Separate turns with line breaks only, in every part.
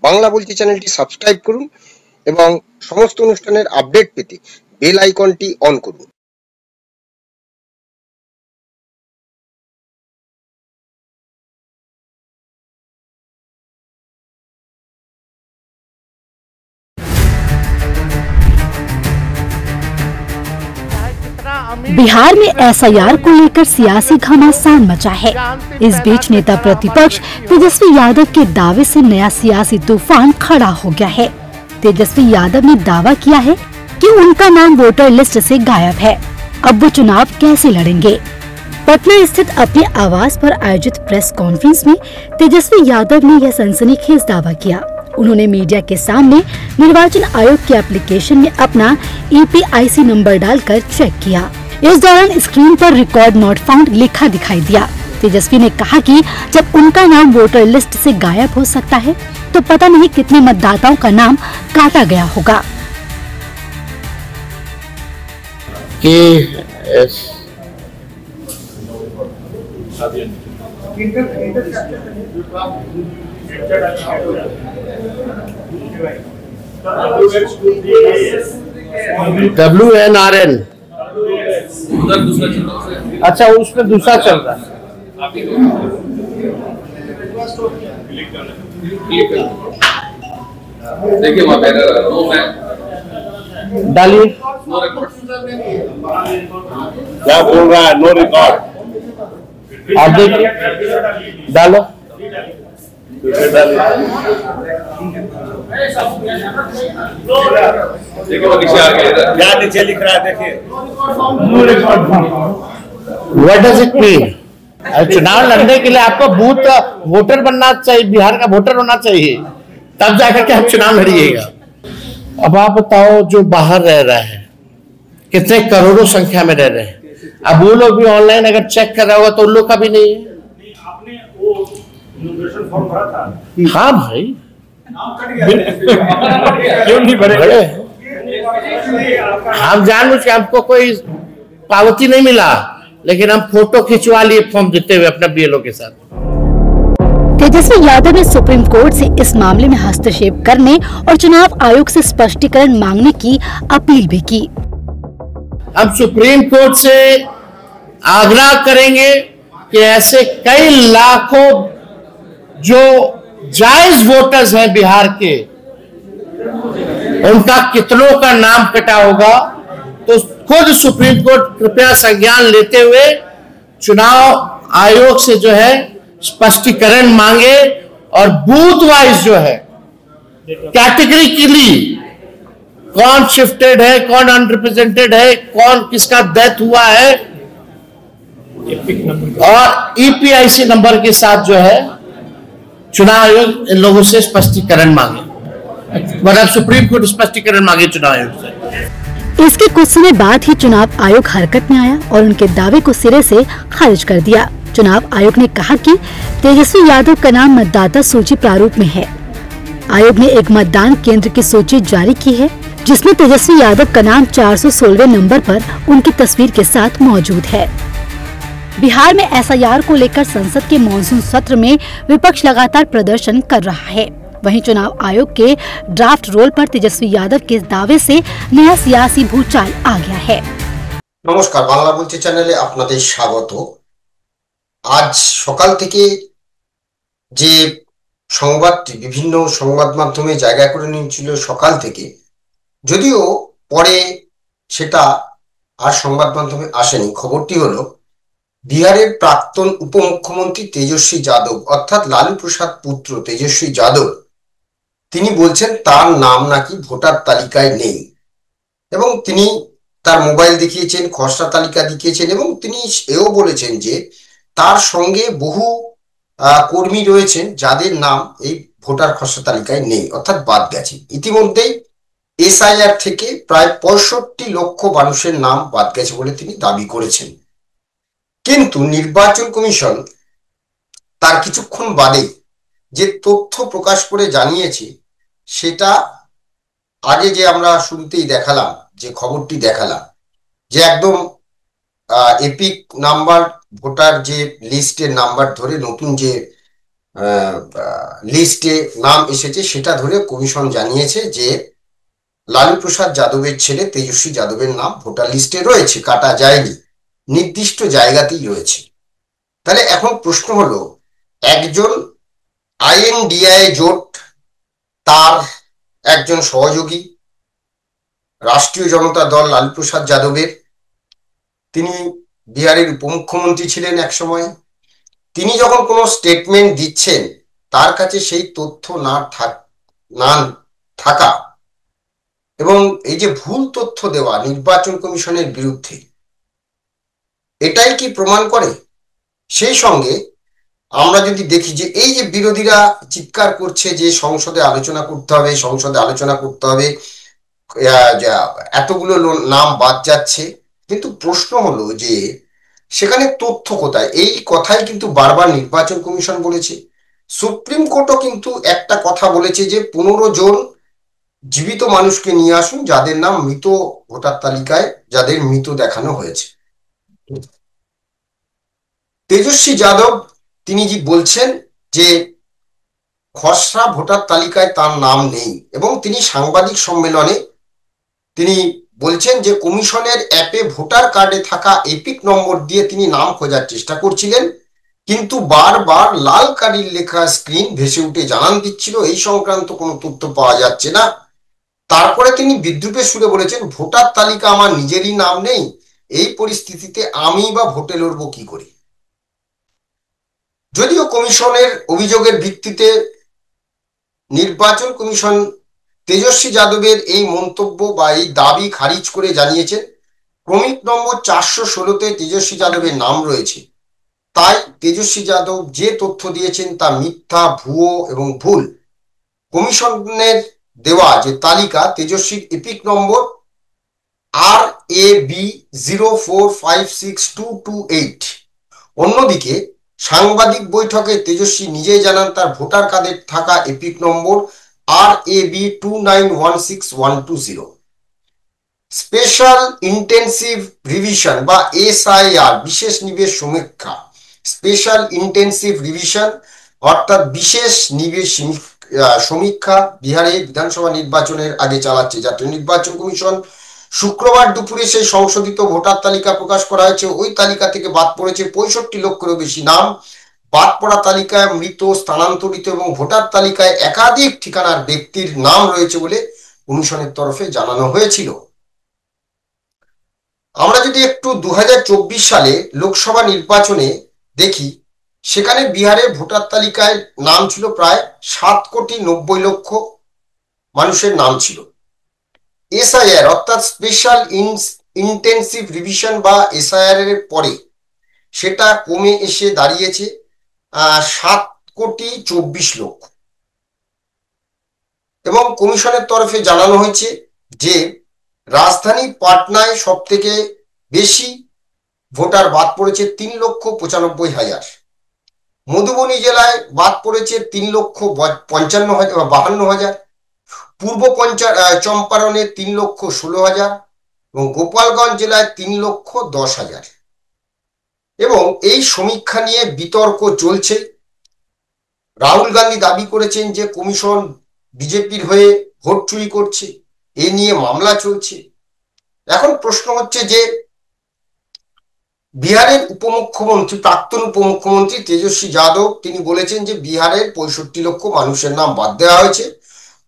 বাংলা বলছি চ্যানেলটি সাবস্ক্রাইব করুন এবং সমস্ত অনুষ্ঠানের আপডেট পেতে বেল আইকনটি অন করুন।
बिहार में एसआईआर को लेकर सियासी घमासान मचा है। इस बीच नेता प्रतिपक्ष तेजस्वी यादव के दावे से नया सियासी तूफान खड़ा हो गया है। तेजस्वी यादव ने दावा किया है कि उनका नाम वोटर लिस्ट से गायब है। अब वो चुनाव कैसे लड़ेंगे? पटना स्थित अपने आवास पर आयोजित प्रेस कॉन्फ्रेंस में तेजस्वी यादव ने यह सनसनीखेज दावा किया। उन्होंने मीडिया के सामने निर्वाचन आयोग के एप्लीकेशन में अपना EPIC नंबर डालकर चेक किया। इस दौरान स्क्रीन पर रिकॉर्ड नॉट फाउंड लिखा दिखाई दिया। तेजस्वी ने कहा कि जब उनका नाम वोटर लिस्ट से गायब हो सकता है तो पता नहीं कितने मतदाताओं का नाम काटा गया होगा।
WNRN अच्छा, उसमें दूसरा चल रहा है। देखिए वहाँ डालिए, क्या बोल रहा है? No record. आप देखिए, डालो। क्या नीचे लिख रहा है? देखिए, व्हाट डज इट मीन? चुनाव लड़ने के लिए आपको बूथ का वोटर बनना चाहिए, बिहार का वोटर होना चाहिए, तब जाकर के आप चुनाव लड़िएगा। अब आप बताओ, जो बाहर रह रहा है कितने करोड़ों संख्या में रह रहे हैं, अब वो लोग भी ऑनलाइन अगर चेक कर रहा होगा तो उन लोग का भी नहीं है। हाँ भाई, क्यों नहीं भरे? हम जानबूझ के, हमको कोई पावती नहीं मिला, लेकिन हम फोटो खिंचवा लिए फॉर्म देते हुए अपना BLO के साथ।
तेजस्वी यादव ने सुप्रीम कोर्ट से इस मामले में हस्तक्षेप करने और चुनाव आयोग से स्पष्टीकरण मांगने की अपील भी की।
हम सुप्रीम कोर्ट से आग्रह करेंगे कि ऐसे कई लाखों जो जायज वोटर्स हैं बिहार के, उनका कितनों का नाम कटा होगा, तो खुद सुप्रीम कोर्ट कृपया संज्ञान लेते हुए चुनाव आयोग से जो है स्पष्टीकरण मांगे और बूथ वाइज जो है कैटेगरिकली कौन शिफ्टेड है, कौन अनरिप्रेजेंटेड है, कौन किसका डेथ हुआ है, और EPIC नंबर के साथ जो है चुनाव आयोग इन लोगों से स्पष्टीकरण मांगे, मतलब सुप्रीम कोर्ट स्पष्टीकरण मांगे चुनाव आयोग से।
इसके कुछ समय बाद ही चुनाव आयोग हरकत में आया और उनके दावे को सिरे से खारिज कर दिया। चुनाव आयोग ने कहा कि तेजस्वी यादव का नाम मतदाता सूची प्रारूप में है। आयोग ने एक मतदान केंद्र की सूची जारी की है, जिसमें तेजस्वी यादव का नाम 416वें नंबर पर उनकी तस्वीर के साथ मौजूद है। बिहार में SIR को लेकर संसद के मॉनसून सत्र में विपक्ष लगातार प्रदर्शन कर रहा है। वहीं चुनाव आयोग के ड्राफ्ट रोल पर तेजस्वी यादव के दावे से नया सियासी भूचाल आ गया है।
নমস্কার, বাংলা বলছি চ্যানেলে আপনাদের স্বাগত। আজ সকাল থেকে যে সংবাদটি বিভিন্ন সংবাদ মাধ্যমে জায়গা করে নিয়েছিল সকাল থেকে, যদিও পরে সেটা আর সংবাদ মাধ্যমে আসেনি, খবরটি হলো বিহারের প্রাক্তন উপমুখ্যমন্ত্রী তেজস্বী যাদব অর্থাৎ লালু প্রসাদ পুত্র তেজস্বী যাদব, তিনি বলছেন তার নাম নাকি ভোটার তালিকায় নেই এবং তিনি তার মোবাইল দেখিয়েছেন, খসড়া তালিকা দেখিয়েছেন এবং তিনি এও বলেছেন যে তার সঙ্গে বহু কর্মী রয়েছেন যাদের নাম এই ভোটার খসড়া তালিকায় নেই, অর্থাৎ বাদ গেছে। ইতিমধ্যেই SIR থেকে প্রায় 65 লক্ষ মানুষের নাম বাদ গেছে বলে তিনি দাবি করেছেন। কিন্তু নির্বাচন কমিশন তার কিছুক্ষণ বাদে যে তথ্য প্রকাশ করে জানিয়েছে, সেটা আগে যে আমরা শুরুতেই দেখালাম, যে খবরটি দেখালাম, যে একদম এপিক নাম্বার ভোটার যে লিস্টের নাম্বার ধরে নতুন যে লিস্টে নাম এসেছে সেটা ধরে কমিশন জানিয়েছে যে লালু প্রসাদ যাদবের ছেলে তেজস্বী যাদবের নাম ভোটার লিস্টে রয়েছে, কাটা যায়নি, নির্দিষ্ট জায়গাতেই রয়েছে। তাহলে এখন প্রশ্ন হলো, একজন আইএনডিআই জোট, তার একজন সহযোগী রাষ্ট্রীয় জনতা দল লালু প্রসাদ যাদবের, তিনি বিহারের উপমুখ্যমন্ত্রী ছিলেন এক সময়, তিনি যখন কোনো স্টেটমেন্ট দিচ্ছেন তার কাছে সেই তথ্য না থাকা এবং এই যে ভুল তথ্য দেওয়া নির্বাচন কমিশনের বিরুদ্ধে, এটাই কি প্রমাণ করে? সেই সঙ্গে আমরা যদি দেখি যে এই যে বিরোধীরা চিৎকার করছে যে সংসদে আলোচনা করতে হবে, সংসদে আলোচনা করতে হবে, এতগুলো নাম বাদ যাচ্ছে, কিন্তু প্রশ্ন হলো যে সেখানে তথ্য কোথায়? এই কথাই কিন্তু বারবার নির্বাচন কমিশন বলেছে। সুপ্রিম কোর্টও কিন্তু একটা কথা বলেছে যে 15 জন জীবিত মানুষকে নিয়ে আসুন যাদের নাম মৃত ভোটার তালিকায়, যাদের মৃত দেখানো হয়েছে। তেজস্বী যাদব তিনি যে বলছেন যে খসড়া ভোটার তালিকায় তার নাম নেই, এবং তিনি সাংবাদিক সম্মেলনে তিনি বলছেন যে কমিশনের অ্যাপে ভোটার কার্ডে থাকা এপিক নম্বর দিয়ে তিনি নাম খোঁজার চেষ্টা করছিলেন, কিন্তু বারবার লাল কালির লেখা স্ক্রিন ভেসে উঠে জানান দিচ্ছিল এই সংক্রান্ত কোনো তথ্য পাওয়া যাচ্ছে না। তারপরে তিনি বিদ্রুপের সুরে বলেছেন, ভোটার তালিকা আমার নিজেরই নাম নেই, এই পরিস্থিতিতে আমি বা ভোটে লড়বো কি করে? যদিও কমিশনের অভিযোগের ভিত্তিতে নির্বাচন কমিশন তেজস্বী যাদবের এই মন্তব্য বা এই দাবি খারিজ করে জানিয়েছেন ক্রমিক নম্বর 416-তে তেজস্বী যাদবের নাম রয়েছে, তাই তেজস্বী যাদব যে তথ্য দিয়েছেন তা মিথ্যা, ভুয়ো এবং ভুল। কমিশনের দেওয়া যে তালিকা তেজস্বীর এপিক নম্বর RAB04562228। অন্যদিকে সাংবাদিক বৈঠকে তেজস্বী নিজেই জানান তার ভোটার কার্ডে থাকা এপিক নম্বর RAB29162120। স্পেশাল ইন্টেন্সিভ রিভিশন বা SIR, বিশেষ নিবেশ সমীক্ষা, স্পেশাল ইন্টেন্সিভ রিভিশন অর্থাৎ বিশেষ নিবেশ সমীক্ষা বিহারে বিধানসভা নির্বাচনের আগে চালাচ্ছে জাতীয় নির্বাচন কমিশন। শুক্রবার দুপুরে সেই সংশোধিত ভোটার তালিকা প্রকাশ করা হয়েছে। ওই তালিকা থেকে বাদ পড়েছে 65 লক্ষেরও বেশি নাম। বাদ পড়া তালিকায় মৃত, স্থানান্তরিত এবং ভোটার তালিকায় একাধিক ঠিকানার ব্যক্তির নাম রয়েছে বলে কমিশনের তরফে জানানো হয়েছিল। আমরা যদি একটু 2024 সালে লোকসভা নির্বাচনে দেখি, সেখানে বিহারে ভোটার তালিকায় নাম ছিল প্রায় 7,90,00,000 মানুষের নাম ছিল। SIR অর্থাৎ স্পেশাল ইন্টেন্সিভ রিভিশন বা SIR এর পরে সেটা কমে এসে দাঁড়িয়েছে 7,24,00,000। এবং কমিশনের তরফে জানানো হয়েছে যে রাজধানী পাটনায় সব থেকে বেশি ভোটার বাদ পড়েছে 3,95,000। মধুবনী জেলায় বাদ পড়েছে 3,52,000। পূর্ব চম্পারণে 3,16,000 এবং গোপালগঞ্জ জেলায় 3,10,000। এবং এই সমীক্ষা নিয়ে বিতর্ক চলছে। রাহুল গান্ধী দাবি করেছেন যে কমিশন বিজেপির হয়ে ভোট চুরি করছে, এ নিয়ে মামলা চলছে। এখন প্রশ্ন হচ্ছে যে বিহারের উপমুখ্যমন্ত্রী, প্রাক্তন উপমুখ্যমন্ত্রী তেজস্বী যাদব তিনি বলেছেন যে বিহারের 65 লক্ষ মানুষের নাম বাদ দেওয়া হয়েছে।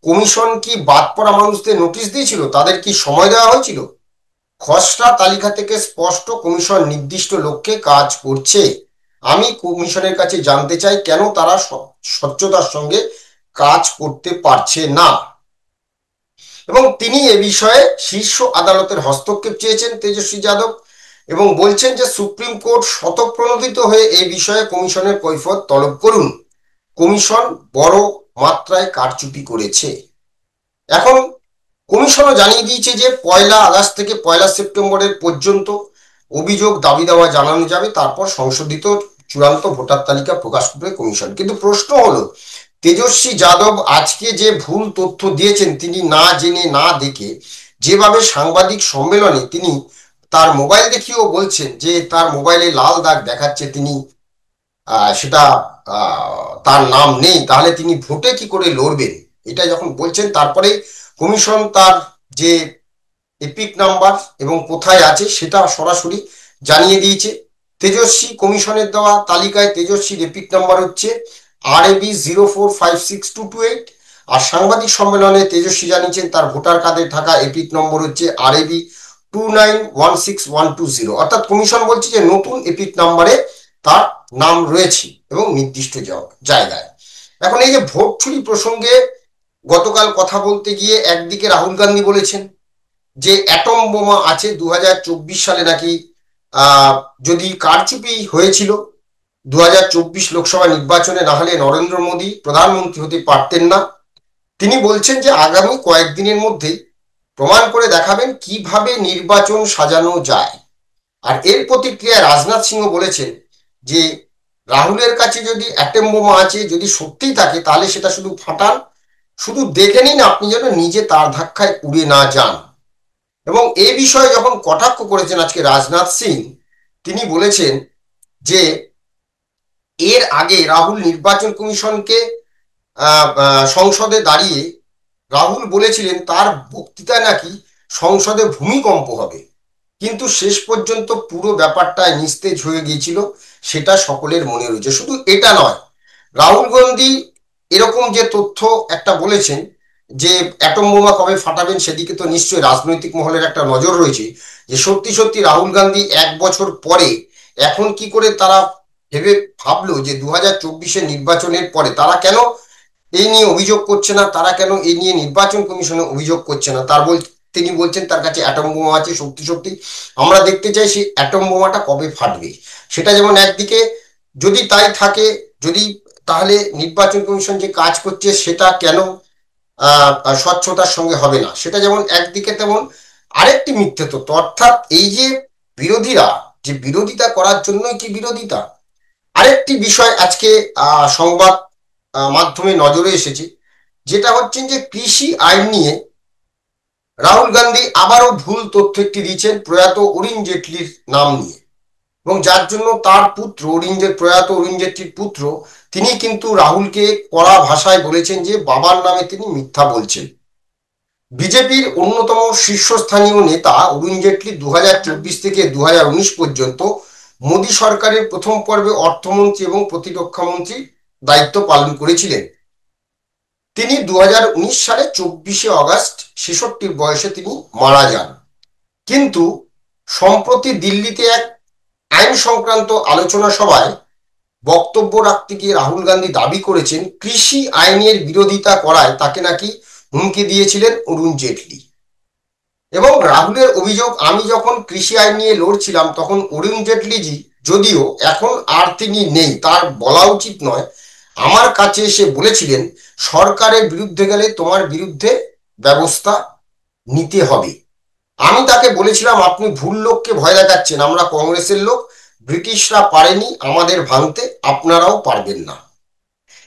কমিশন কি বাদ পড়া মানুষদের নোটিশ দিয়েছিল? তাদের কি সময় দেওয়া হয়েছিল? খসড়া তালিকা থেকে স্পষ্ট কমিশন নির্দিষ্ট লক্ষ্যে কাজ করছে। আমি কমিশনের কাছে জানতে চাই কেন তারা স্বচ্ছতার সঙ্গে কাজ করতে পারছে না। এবং তিনি এ বিষয়ে শীর্ষ আদালতের হস্তক্ষেপ চেয়েছেন তেজস্বী যাদব এবং বলছেন যে সুপ্রিম কোর্ট স্বতঃপ্রণোদিত হয়ে এই বিষয়ে কমিশনের কৈফিয়ত তলব করুন। কমিশন বড় মাত্রায় কারচুপি করেছে। এখন কমিশনও জানিয়ে দিয়েছে যে 1 আগস্ট থেকে 1 সেপ্টেম্বরের পর্যন্ত অভিযোগ, দাবি দেওয়া জানানো যাবে, তারপর সংশোধিত চূড়ান্ত ভোটার তালিকা প্রকাশ করবে কমিশন। কিন্তু প্রশ্ন হলো, তেজস্বী যাদব আজকে যে ভুল তথ্য দিয়েছেন, তিনি না জেনে না দেখে যেভাবে সাংবাদিক সম্মেলনে তিনি তার মোবাইল দেখিয়েও বলছেন যে তার মোবাইলে লাল দাগ দেখাচ্ছে, তিনি সেটা তার নাম নেই, তাহলে তিনি ভোটে কি করে লড়বেন, এটা যখন বলছেন তারপরে কমিশন তার যে এপিক নাম্বার এবং কোথায় আছে সেটা সরাসরি জানিয়ে দিয়েছে। তেজস্বী কমিশনের দেওয়া তালিকায় তেজস্বীর এপিক নাম্বার হচ্ছে RAB 04562228। আর সাংবাদিক সম্মেলনে তেজস্বী জানিয়েছেন তার ভোটার কার্ডে থাকা এপিক নম্বর হচ্ছে RAB 29161120। অর্থাৎ কমিশন বলছে যে নতুন এপিক নাম্বারে তার নাম রয়েছে এবং নির্দিষ্ট জায়গায়। এখন এই যে ভোট চুরি প্রসঙ্গে গতকাল কথা বলতে গিয়ে একদিকে রাহুল গান্ধী বলেছেন যে অ্যাটম বোমা আছে 2024 সালে নাকি যদি কারচুপি হয়েছিল 2024 লোকসভা নির্বাচনে, না হলে নরেন্দ্র মোদী প্রধানমন্ত্রী হতে পারতেন না। তিনি বলছেন যে আগামী কয়েকদিনের মধ্যেই প্রমাণ করে দেখাবেন কিভাবে নির্বাচন সাজানো যায়। আর এর প্রতিক্রিয়ায় রাজনাথ সিংহ বলেছেন যে রাহুলের কাছে যদি অ্যাটম বোমা আছে, যদি সত্যিই থাকে, তাহলে সেটা শুধু ফাটান, শুধু দেখে নিন আপনি যেন নিজে তার ধাক্কায় উড়ে না যান। এবং এই বিষয়ে যখন কটাক্ষ করেছেন আজকে রাজনাথ সিং, তিনি বলেছেন যে এর আগে রাহুল নির্বাচন কমিশনকে সংসদে দাঁড়িয়ে রাহুল বলেছিলেন তার বক্তৃতায় নাকি সংসদে ভূমিকম্প হবে, কিন্তু শেষ পর্যন্ত পুরো ব্যাপারটা নিস্তেজ হয়ে গিয়েছিল, সেটা সকলের মনে রয়েছে। শুধু এটা নয়, রাহুল গান্ধী এরকম যে তথ্য একটা বলেছেন যে অ্যাটম বোমা কবে ফাটাবেন, সেদিকে তো নিশ্চয়ই রাজনৈতিক মহলের একটা নজর রয়েছে যে সত্যি সত্যি রাহুল গান্ধী 1 বছর পরে এখন কি করে তারা ভাবলো যে 2024 নির্বাচনের পরে তারা কেন এই নিয়ে অভিযোগ করছে না, তারা কেন এই নিয়ে নির্বাচন কমিশনে অভিযোগ করছে না। তিনি বলছেন তার কাছে অ্যাটম বোমা আছে, সত্যি সত্যি আমরা দেখতে চাই সেই অ্যাটম বোমাটা কবে ফাটবে। সেটা যেমন একদিকে যদি তাই থাকে, যদি তাহলে নির্বাচন কমিশন যে কাজ করছে সেটা কেন স্বচ্ছতার সঙ্গে হবে না, সেটা যেমন একদিকে, তেমন আরেকটি মিথ্যে তথ্য। অর্থাৎ এই যে বিরোধীরা যে বিরোধিতা করার জন্যই কি বিরোধিতা। আরেকটি বিষয় আজকে সংবাদ মাধ্যমে নজরে এসেছে, যেটা হচ্ছে যে কৃষি আইন নিয়ে রাহুল গান্ধী আবারও ভুল তথ্য একটি দিয়েছেন প্রয়াত অরুণ জেটলির নাম নিয়ে, এবং যার জন্য তার পুত্র প্রয়াত অরুণ জেটলির পুত্র তিনি কিন্তু রাহুলকে কড়া ভাষায় বলেছেন যে বাবার নামে তিনি মিথ্যা বলছেন। বিজেপির অন্যতম শীর্ষস্থানীয় নেতা অরুণ জেটলি 2024 থেকে 2019 পর্যন্ত মোদী সরকারের প্রথম পর্বে অর্থমন্ত্রী এবং প্রতিরক্ষা মন্ত্রী দায়িত্ব পালন করেছিলেন। তিনি 2019 সালে 24শে অগস্ট 66 বয়সে তিনি মারা যান। কিন্তু সম্প্রতি দিল্লিতে এক আইন সংক্রান্ত আলোচনা সভায় বক্তব্য রাখতে গিয়ে রাহুল গান্ধী দাবি করেছেন কৃষি আইনের বিরোধিতা করায় তাকে নাকি হুমকি দিয়েছিলেন অরুণ জেটলি। এবং রাহুলের অভিযোগ, আমি যখন কৃষি আইন নিয়ে লড়ছিলাম তখন অরুণ জেটলিজি যদিও এখন আর তিনি নেই, তার বলা উচিত নয়, আমার কাছে এসে বলেছিলেন সরকারের বিরুদ্ধে গেলে তোমার বিরুদ্ধে ব্যবস্থা নিতে হবে। আমি তাকে বলেছিলাম আপনি ভুল লোককে ভয় দেখাচ্ছেন, আমরা কংগ্রেসের লোক, ব্রিটিশরা পারেনি আমাদের ভাঙতে, আপনারাও পারবেন না।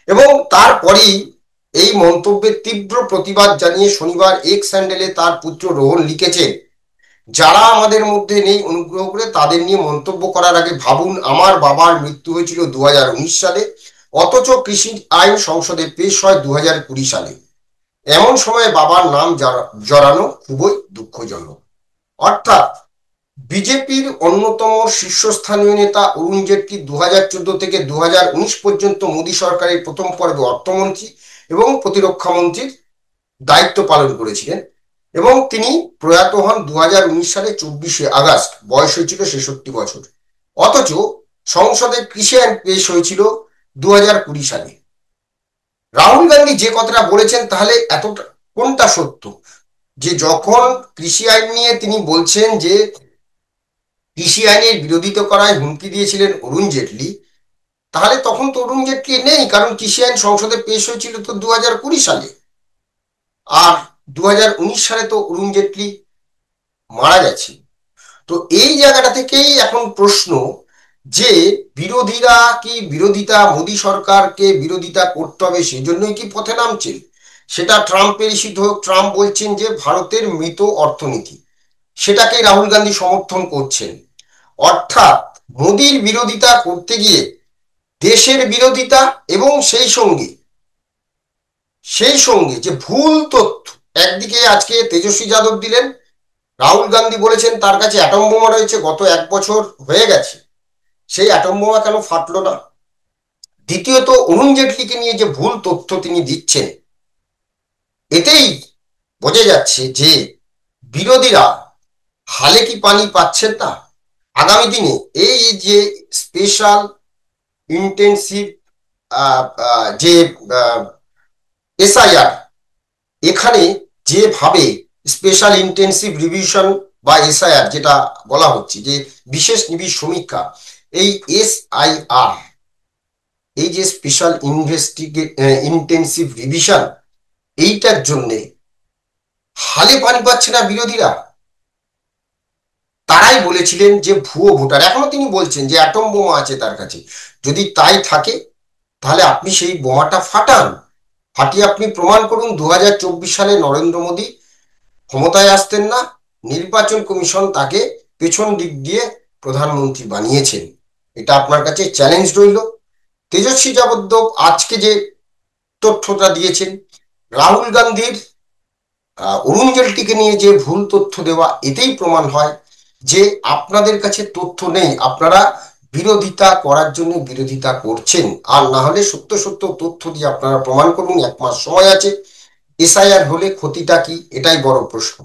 এবং তারপরেই এই মন্তব্যের তীব্র প্রতিবাদ জানিয়ে শনিবার এক্স হ্যান্ডেলে তার পুত্র রোহন লিখেছেন, যারা আমাদের মধ্যে নেই অনুগ্রহ করে তাদের নিয়ে মন্তব্য করার আগে ভাবুন, আমার বাবার মৃত্যু হয়েছিল 2019 সালে, অথচ কৃষি আইন সংসদে পেশ হয় 2020 সালে। এমন সময় বাবার নাম জড়ানো খুবই দুঃখজনক। অর্থাৎ বিজেপির অন্যতম শীর্ষস্থানীয় নেতা অরুণ জেটলি 2014 থেকে 2019 পর্যন্ত মোদী সরকারের প্রথম পর্বে অর্থমন্ত্রী এবং প্রতিরক্ষা মন্ত্রীর দায়িত্ব পালন করেছিলেন এবং তিনি প্রয়াত হন 2019 সালে 24শে আগস্ট, বয়স হয়েছিল 66 বছর। অথচ সংসদে কৃষি আইন পেশ হয়েছিল 2020 সালে। রাহুল গান্ধী যে কথাটা বলেছেন তাহলে এতটা কোনটা সত্য, যে যখন কৃষি আইন নিয়ে তিনি বলছেন যে কৃষি আইনের বিরোধিতা করায় হুমকি দিয়েছিলেন অরুণ জেটলি, তাহলে তখন তো অরুণ জেটলি নেই, কারণ কৃষি আইন সংসদে পেশ হয়েছিল তো 2020 সালে, আর 2019 সালে তো অরুণ জেটলি মারা গেছে। তো এই জায়গাটা থেকেই এখন প্রশ্ন যে বিরোধীরা কি বিরোধিতা, মোদী সরকারকে বিরোধিতা করতে হবে সেজন্যই কি পথে নামছে, সেটা ট্রাম্পের ইস্যু হোক, ট্রাম্প বলছেন যে ভারতের মৃত অর্থনীতি, সেটাকে রাহুল গান্ধী সমর্থন করছেন। অর্থাৎ মোদীর বিরোধিতা করতে গিয়ে দেশের বিরোধিতা এবং সেই সঙ্গে যে ভুল তথ্য, একদিকে আজকে তেজস্বী যাদব দিলেন, রাহুল গান্ধী বলেছেন তার কাছে অ্যাটম বোমা রয়েছে, গত 1 বছর হয়ে গেছে, সেই অ্যাটম বোমা কেন ফাটলো না। দ্বিতীয়ত, অরুণ জেটলিকে নিয়ে যে ভুল তথ্য তিনি দিচ্ছেন, এতেই বোঝা যাচ্ছে যে বিরোধীরা হালে কি পানি পাচ্ছেন না। আগামী দিনে এই যে স্পেশাল ইন্টেন্সিভ যে এসআইআর, এখানে যেভাবে স্পেশাল ইন্টেন্সিভ রিভিশন বা এসআইআর যেটা বলা হচ্ছে, যে বিশেষ নিবিড় সমীক্ষা, এই এসআইআর, এই যে স্পেশাল ইন্টেন্সিভ রিভিশন, এইটার জন্য হালে পানি পাচ্ছে না বিরোধীরা। তারাই বলেছিলেন যে ভুয়ো ভোটার, এখনো তিনি বলছেন যে অ্যাটম বোমা আছে তার কাছে। যদি তাই থাকে তাহলে আপনি সেই বোমাটা ফাটিয়ে আপনি প্রমাণ করুন 2024 সালে নরেন্দ্র মোদী ক্ষমতায় আসতেন না, নির্বাচন কমিশন তাকে পেছন দিক দিয়ে প্রধানমন্ত্রী বানিয়েছেন। এটা আপনার কাছে চ্যালেঞ্জ রইল। তেজস্বী যাদব আজকে যে তথ্যটা দিয়েছেন, রাহুল গান্ধীর অরুণ জেটলিকে নিয়ে যে ভুল তথ্য দেওয়া, এতেই প্রমাণ হয় যে আপনাদের কাছে তথ্য নেই, আপনারা বিরোধিতা করার জন্য বিরোধিতা করছেন। আর না হলে সত্য সত্য তথ্য দিয়ে আপনারা প্রমাণ করুন। 1 মাস সময় আছে। এসআইআর হলে ক্ষতিটা কি, এটাই বড় প্রশ্ন।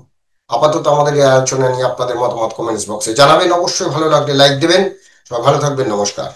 আপাতত আমাদের এই আলোচনা নিয়ে আপনাদের মতামত কমেন্টস বক্সে জানাবেন। অবশ্যই ভালো লাগলে লাইক দেবেন। সবাই ভালো থাকবেন, নমস্কার।